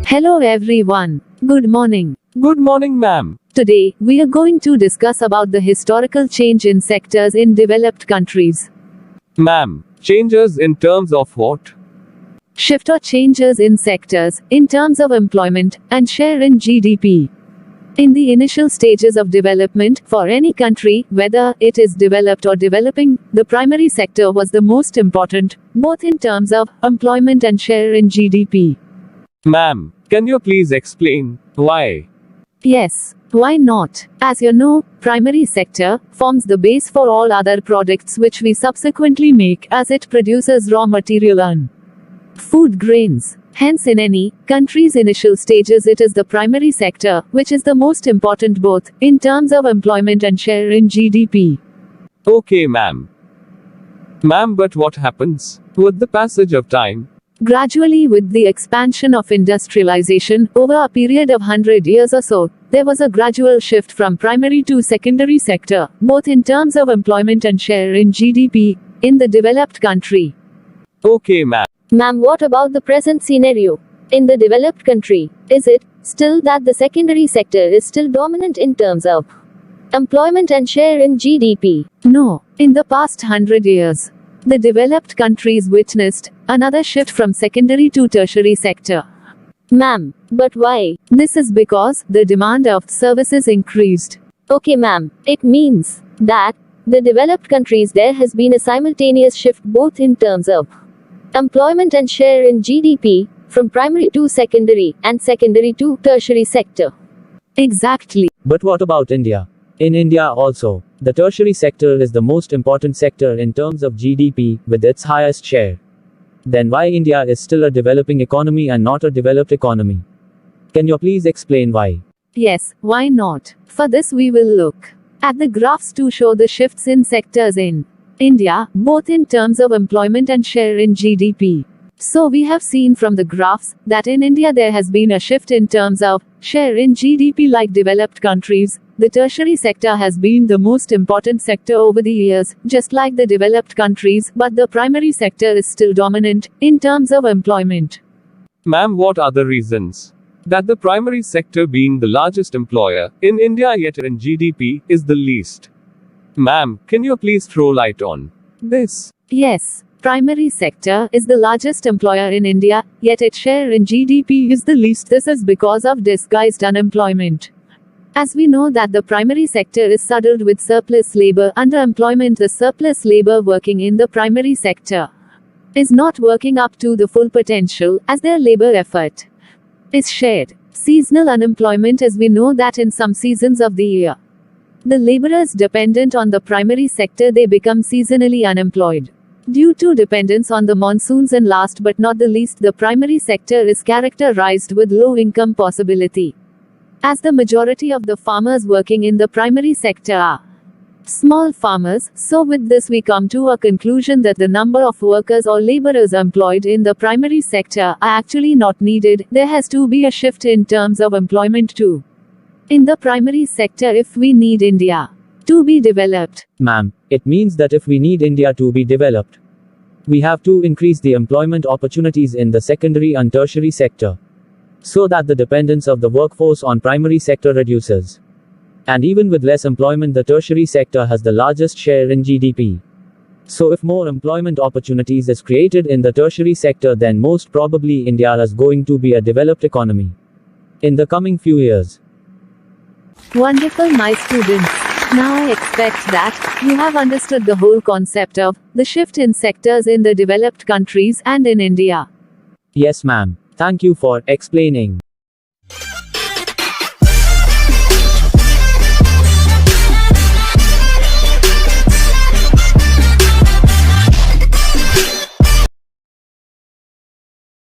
Hello everyone. Good morning. Good morning, ma'am. Today, we are going to discuss about the historical change in sectors in developed countries. Ma'am, changes in terms of what? Shift or changes in sectors, in terms of employment, and share in GDP. In the initial stages of development, for any country, whether it is developed or developing, the primary sector was the most important, both in terms of employment and share in GDP. Ma'am, can you please explain why? Yes, why not? As you know, primary sector forms the base for all other products which we subsequently make as it produces raw material and food grains. Hence, in any country's initial stages, it is the primary sector which is the most important both in terms of employment and share in GDP. Okay, ma'am. Ma'am, but what happens with the passage of time? Gradually, with the expansion of industrialization over a period of 100 years or so, there was a gradual shift from primary to secondary sector, both in terms of employment and share in GDP, in the developed country. Okay, ma'am. Ma'am, what about the present scenario? In the developed country, is it still that the secondary sector is still dominant in terms of employment and share in GDP? No, in the past 100 years, the developed countries witnessed another shift from secondary to tertiary sector. Ma'am, but why? This is because the demand of services increased. Okay, ma'am, it means that the developed countries there has been a simultaneous shift both in terms of employment and share in GDP, from primary to secondary, and secondary to tertiary sector. Exactly. But what about India? In India also, the tertiary sector is the most important sector in terms of GDP, with its highest share. Then why India is still a developing economy and not a developed economy? Can you please explain why? Yes, why not? For this we will look at the graphs to show the shifts in sectors in India, both in terms of employment and share in GDP. So we have seen from the graphs that in India there has been a shift in terms of share in GDP like developed countries. The tertiary sector has been the most important sector over the years, just like the developed countries, but the primary sector is still dominant in terms of employment. Ma'am, what are the reasons that the primary sector, being the largest employer in India yet in GDP, is the least? Ma'am, can you please throw light on this? Yes, primary sector is the largest employer in India, yet its share in GDP is the least. This is because of disguised unemployment. As we know that the primary sector is saddled with surplus labor, underemployment, the surplus labor working in the primary sector is not working up to the full potential as their labor effort is shared. Seasonal unemployment, as we know that in some seasons of the year, the laborers dependent on the primary sector, they become seasonally unemployed. Due to dependence on the monsoons, and last but not the least, the primary sector is characterized with low income possibility, as the majority of the farmers working in the primary sector are small farmers. So with this we come to a conclusion that the number of workers or laborers employed in the primary sector are actually not needed. There has to be a shift in terms of employment too in the primary sector if we need India to be developed. Ma'am, it means that if we need India to be developed, we have to increase the employment opportunities in the secondary and tertiary sector, so that the dependence of the workforce on primary sector reduces. And even with less employment, the tertiary sector has the largest share in GDP. So if more employment opportunities is created in the tertiary sector, then most probably India is going to be a developed economy in the coming few years. Wonderful, my students. Now I expect that you have understood the whole concept of the shift in sectors in the developed countries and in India. Yes, ma'am. Thank you for explaining.